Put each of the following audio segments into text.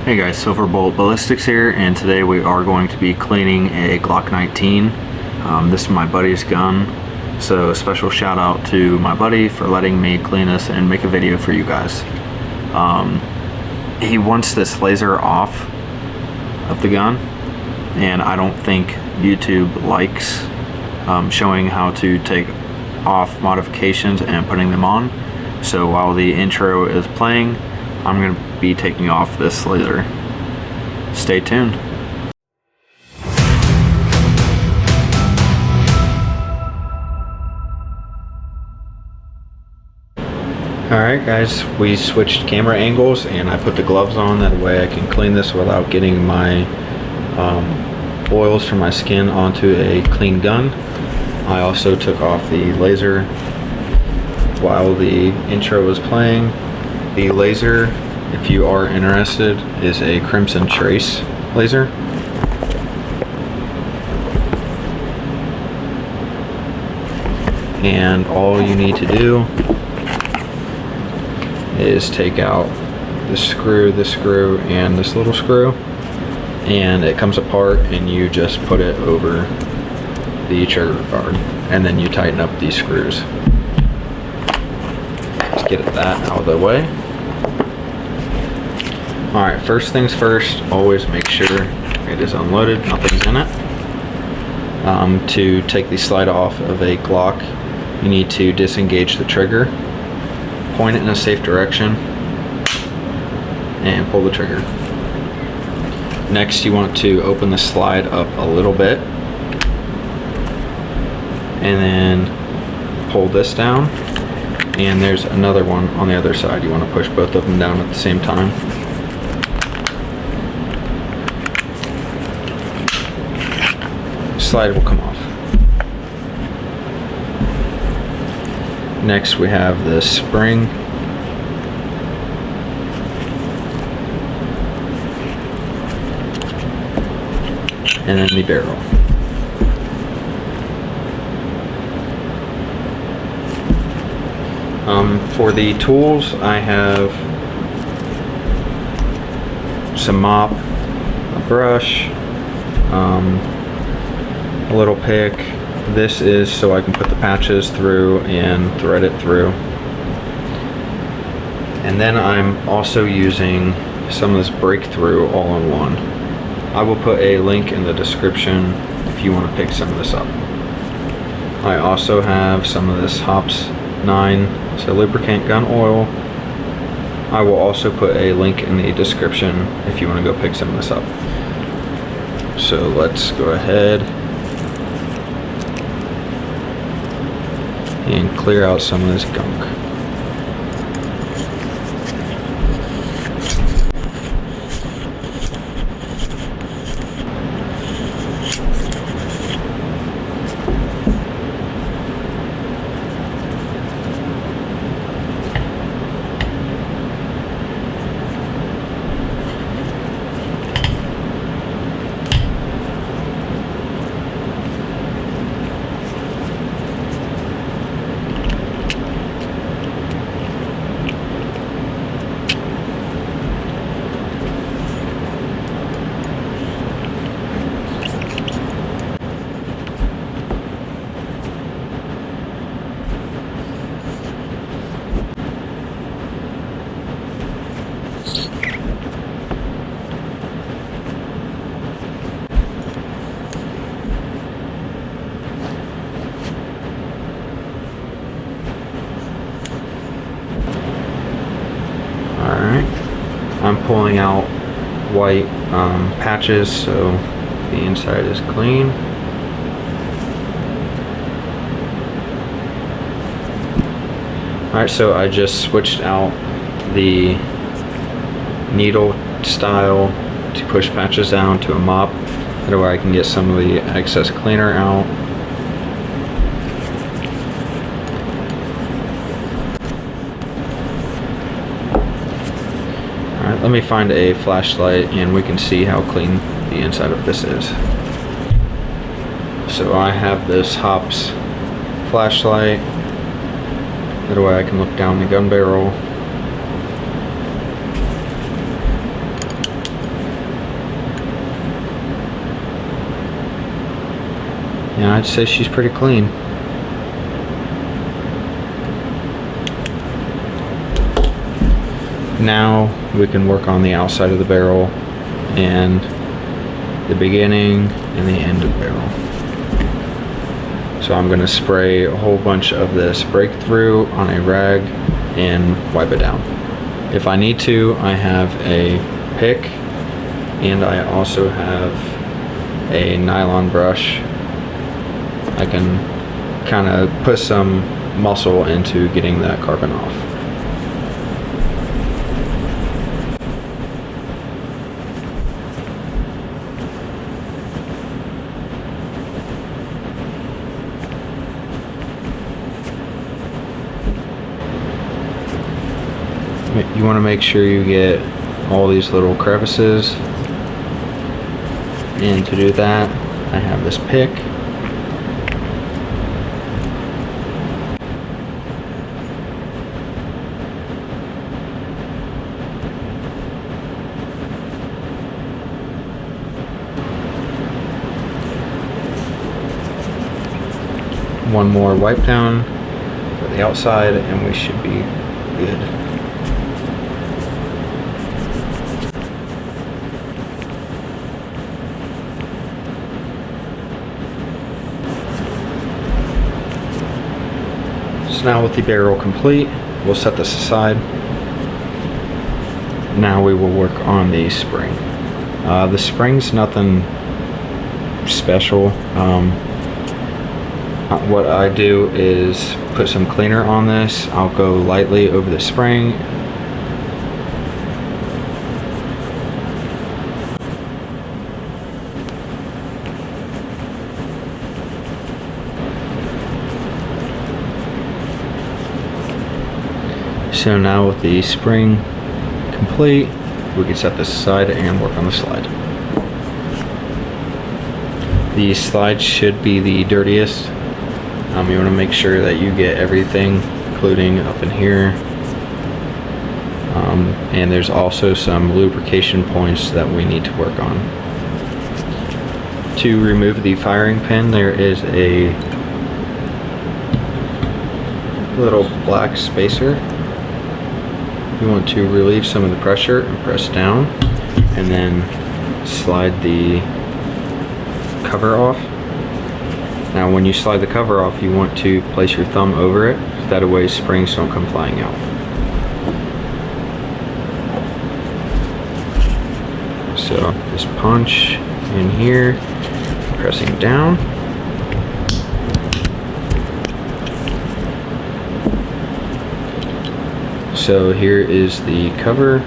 Hey guys, Silverbolt Ballistics here, and today we are going to be cleaning a Glock 19. This is my buddy's gun, so a special shout out to my buddy for letting me clean this and make a video for you guys. He wants this laser off of the gun, and I don't think YouTube likes showing how to take off modifications and putting them on. So while the intro is playing, I'm going to be taking off this laser. Stay tuned. Alright guys, we switched camera angles and I put the gloves on, that way I can clean this without getting my oils from my skin onto a clean gun. I also took off the laser while the intro was playing. The laser, if you are interested, is a Crimson Trace laser. And all you need to do is take out this screw, and this little screw, and it comes apart, and you just put it over the trigger guard, and then you tighten up these screws. Let's get that out of the way. Alright, first things first, always make sure it is unloaded, nothing's in it. To take the slide off of a Glock, you need to disengage the trigger, point it in a safe direction, and pull the trigger. Next, you want to open the slide up a little bit, and then pull this down, and there's another one on the other side. You want to push both of them down at the same time. Slide will come off. Next we have the spring, and then the barrel. For the tools, I have some mop, a brush, a little pick. This is so I can put the patches through and thread it through. And then I'm also using some of this breakthrough all-in-one. I will put a link in the description if you want to pick some of this up. I also have some of this Hops 9, so lubricant gun oil. I will also put a link in the description if you want to go pick some of this up. So let's go ahead and clear out some of this gunk. Alright, I'm pulling out white patches so the inside is clean. Alright, so I just switched out the needle style to push patches down to a mop. That way I can get some of the excess cleaner out. Alright, let me find a flashlight and we can see how clean the inside of this is. So I have this Hops flashlight. That way I can look down the gun barrel. and I'd say she's pretty clean. Now we can work on the outside of the barrel and the beginning and the end of the barrel. So I'm going to spray a whole bunch of this breakthrough on a rag and wipe it down. If I need to, I have a pick, and I also have a nylon brush. I can kind of put some muscle into getting that carbon off. You want to make sure you get all these little crevices, and to do that I have this pick. One more wipe down for the outside and we should be good. Now with the barrel complete, we'll set this aside. Now we will work on the spring. The spring's nothing special. What I do is put some cleaner on this. I'll go lightly over the spring. So now with the spring complete, we can set this aside and work on the slide. The slide should be the dirtiest. You want to make sure that you get everything, including up in here. And there's also some lubrication points that we need to work on. To remove the firing pin, there is a little black spacer. You want to relieve some of the pressure and press down, and then slide the cover off. Now when you slide the cover off, you want to place your thumb over it, so that way springs don't come flying out. So just punch in here, pressing down. So here is the cover.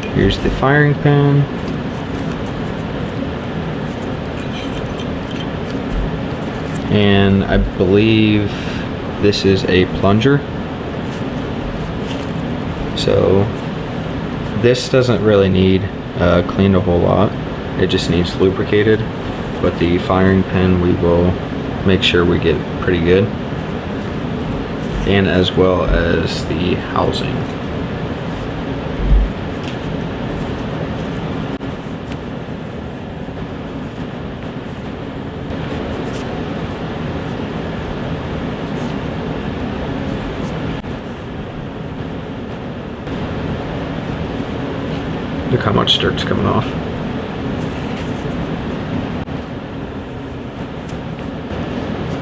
Here's the firing pin. And I believe this is a plunger. So this doesn't really need cleaned a whole lot. It just needs lubricated. But the firing pin we will make sure we get pretty good. And as well as the housing. Look how much dirt's coming off.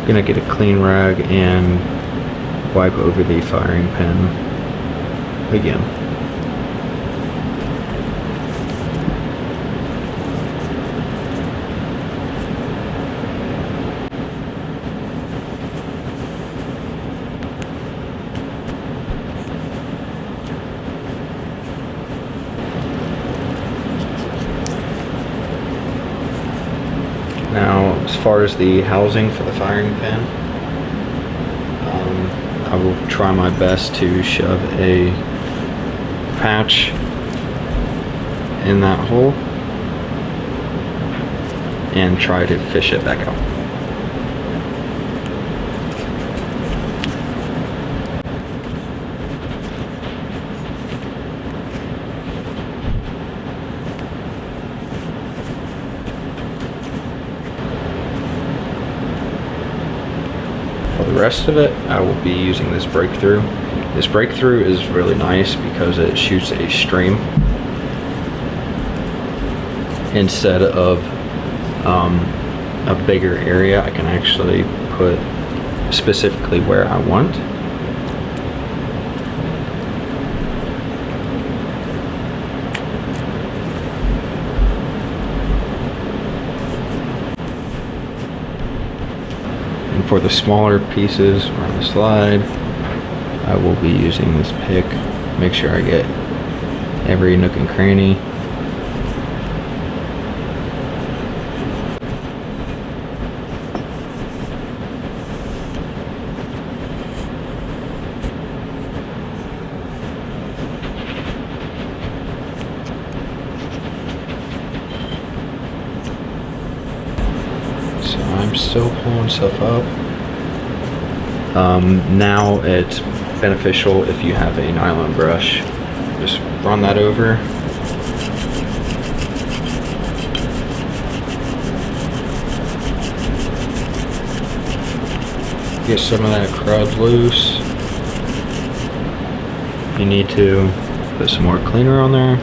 Gonna get a clean rag and wipe over the firing pin again. Now, as far as the housing for the firing pin, I will try my best to shove a patch in that hole and try to fish it back out. rest of it, I will be using this breakthrough. This breakthrough is really nice because it shoots a stream instead of a bigger area. I can actually put specifically where I want. And for the smaller pieces on the slide, I will be using this pick. Make sure I get every nook and cranny. So I'm still pulling stuff up. Now it's beneficial if you have a nylon brush. Just run that over. Get some of that crud loose. You need to put some more cleaner on there.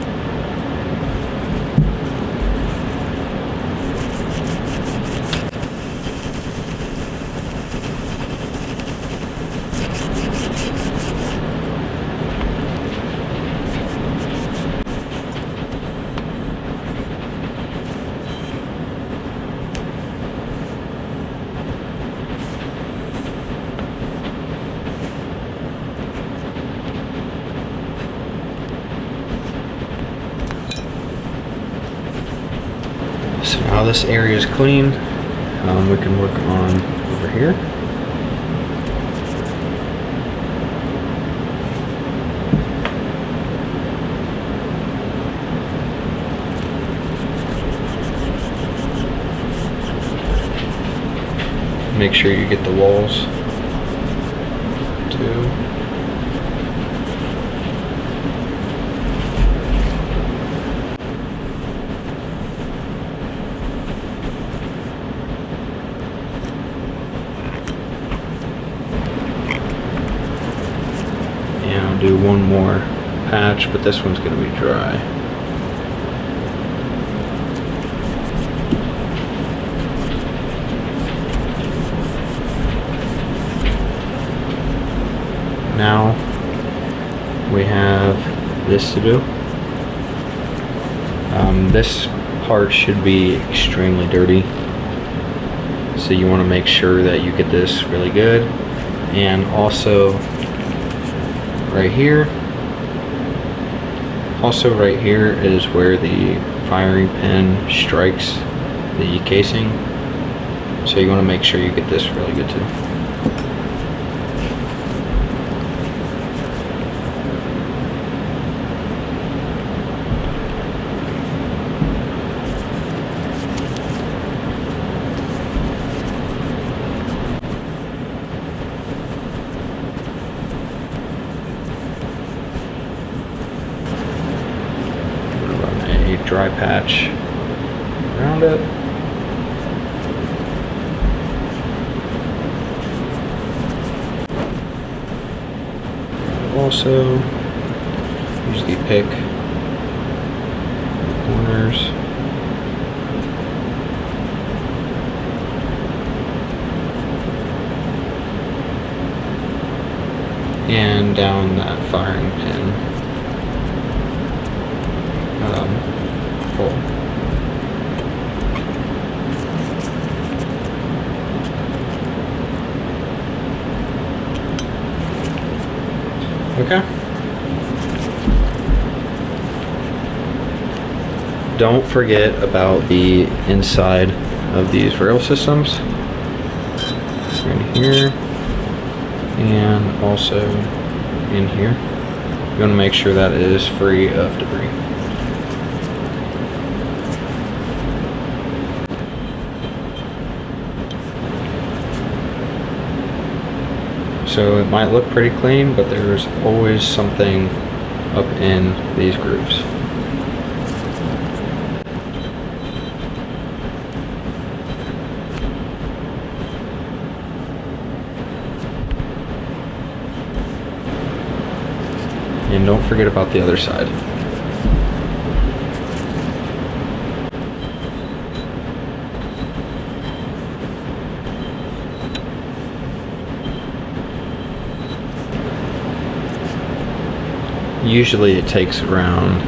So now this area is clean, we can work on over here. Make sure you get the walls too. Do one more patch, but this one's going to be dry. Now we have this to do. This part should be extremely dirty, so you want to make sure that you get this really good. And also right here is where the firing pin strikes the casing, so you want to make sure you get this really good too. Dry patch around it. Also use the pick corners. And down that firing pin. Full. Okay. Don't forget about the inside of these rail systems. Right here. And also in here. You want to make sure that it is free of debris. So it might look pretty clean, but there's always something up in these grooves. And don't forget about the other side. Usually it takes around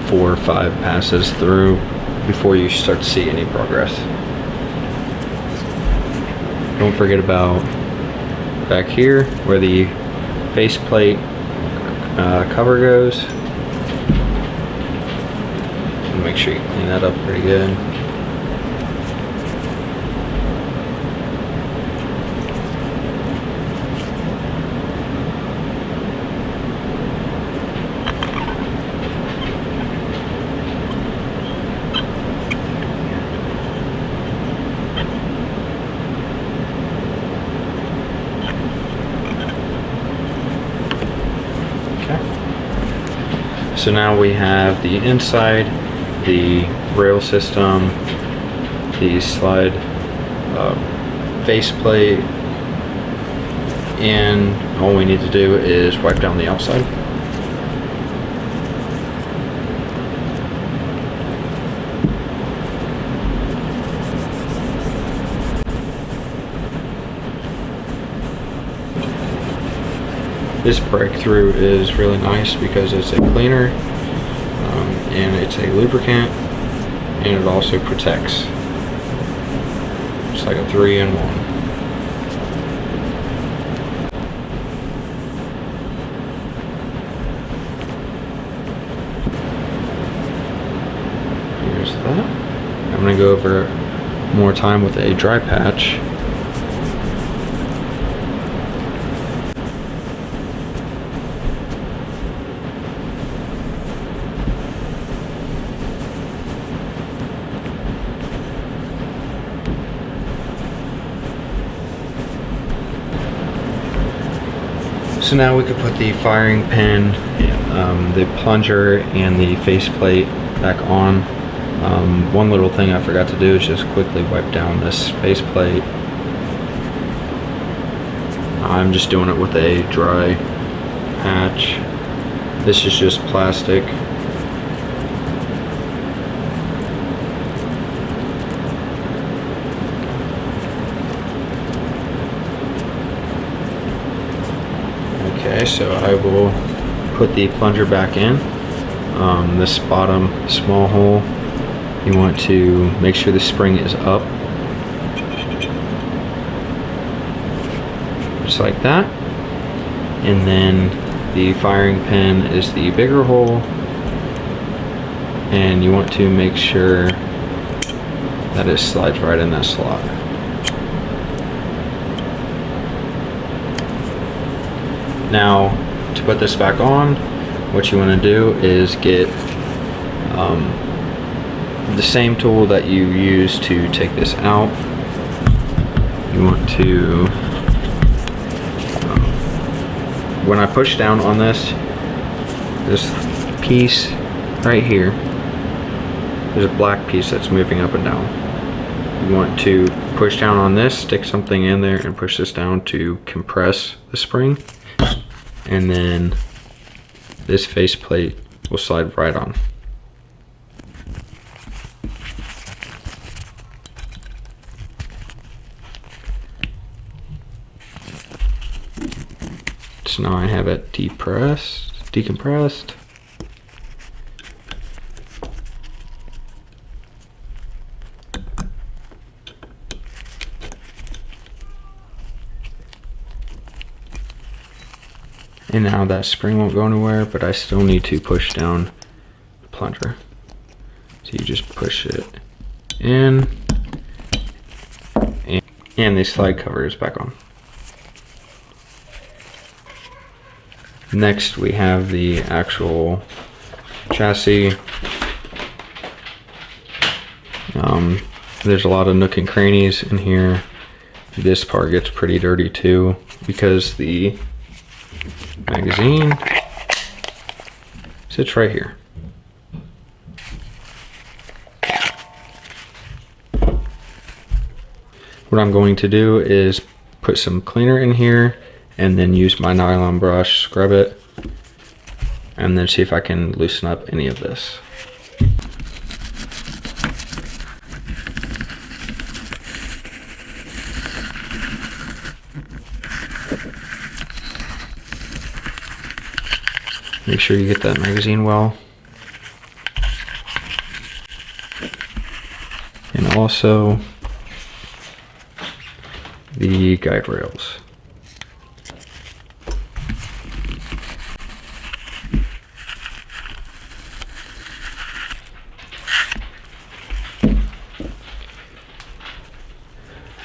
4 or 5 passes through before you start to see any progress. Don't forget about back here where the faceplate cover goes. Make sure you clean that up pretty good. So now we have the inside, the rail system, the slide faceplate, and all we need to do is wipe down the outside. This breakthrough is really nice because it's a cleaner and it's a lubricant, and it also protects. It's like a 3-in-1. Here's that. I'm going to go over it more time with a dry patch. So now we could put the firing pin, the plunger, and the faceplate back on. One little thing I forgot to do is just quickly wipe down this faceplate. I'm just doing it with a dry patch. This is just plastic. Okay, so I will put the plunger back in. This bottom small hole, you want to make sure the spring is up. Just like that. And then the firing pin is the bigger hole. And you want to make sure that it slides right in that slot. Now, to put this back on, what you want to do is get the same tool that you use to take this out. You want to, when I push down on this piece right here, there's a black piece that's moving up and down. You want to push down on this, stick something in there, and push this down to compress the spring. And then this faceplate will slide right on. So now I have it decompressed. And now that spring won't go anywhere, but I still need to push down the plunger. So you just push it in, and the slide cover is back on. Next we have the actual chassis. There's a lot of nook and crannies in here. This part gets pretty dirty too because the magazine sits right here. What I'm going to do is put some cleaner in here and then use my nylon brush, scrub it, and then see if I can loosen up any of this. Make sure you get that magazine well. And also the guide rails.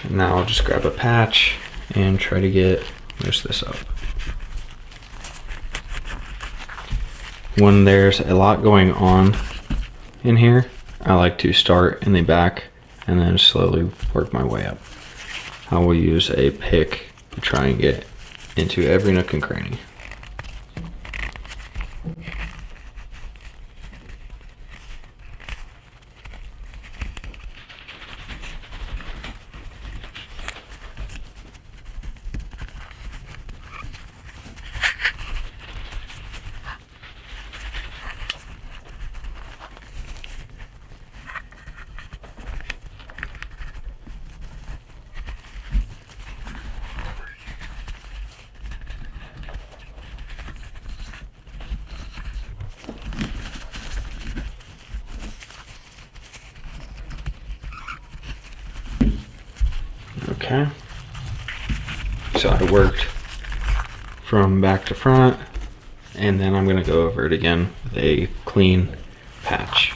Now I'll just grab a patch and try to get most of this up. When there's a lot going on in here, I like to start in the back and then slowly work my way up. I will use a pick to try and get into every nook and cranny. Okay, so I worked from back to front, and then I'm going to go over it again with a clean patch.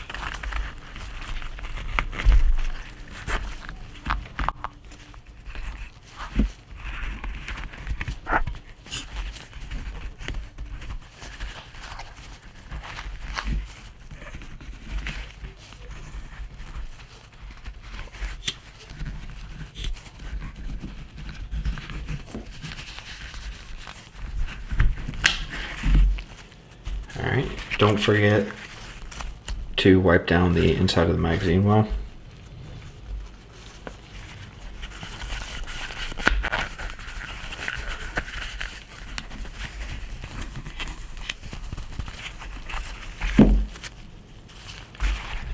Alright, don't forget to wipe down the inside of the magazine well.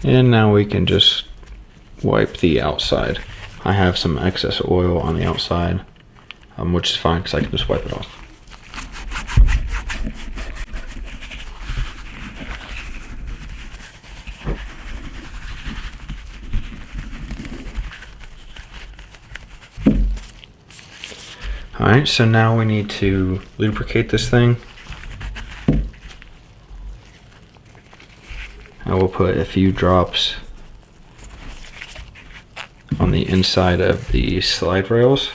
And now we can just wipe the outside. I have some excess oil on the outside, which is fine because I can just wipe it off. Alright, so now we need to lubricate this thing. I will put a few drops on the inside of the slide rails.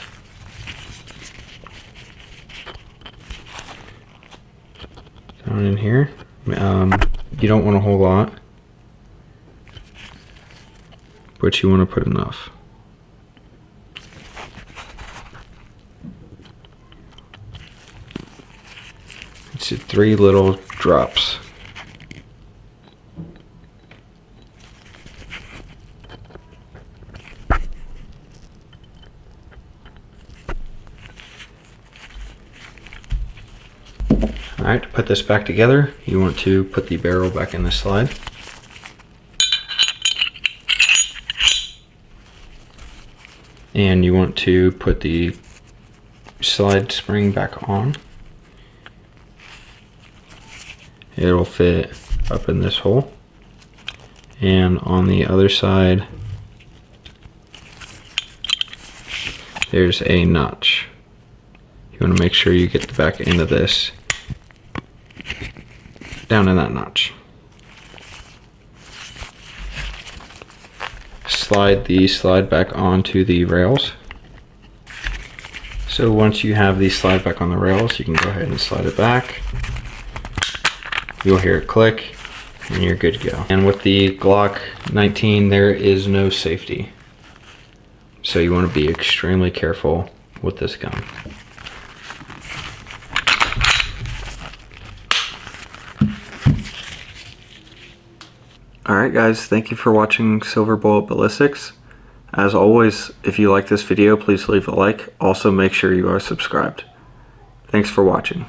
Down in here. You don't want a whole lot, but you want to put enough. It's 3 little drops. Alright, to put this back together, you want to put the barrel back in the slide. And you want to put the slide spring back on. It'll fit up in this hole. And on the other side, there's a notch. You want to make sure you get the back end of this down in that notch. Slide the slide back onto the rails. So once you have the slide back on the rails, you can go ahead and slide it back. You'll hear it click and you're good to go. And with the Glock 19, there is no safety. So you want to be extremely careful with this gun. Alright guys, thank you for watching Silver Bullet Ballistics. As always, if you like this video, please leave a like. Also make sure you are subscribed. Thanks for watching.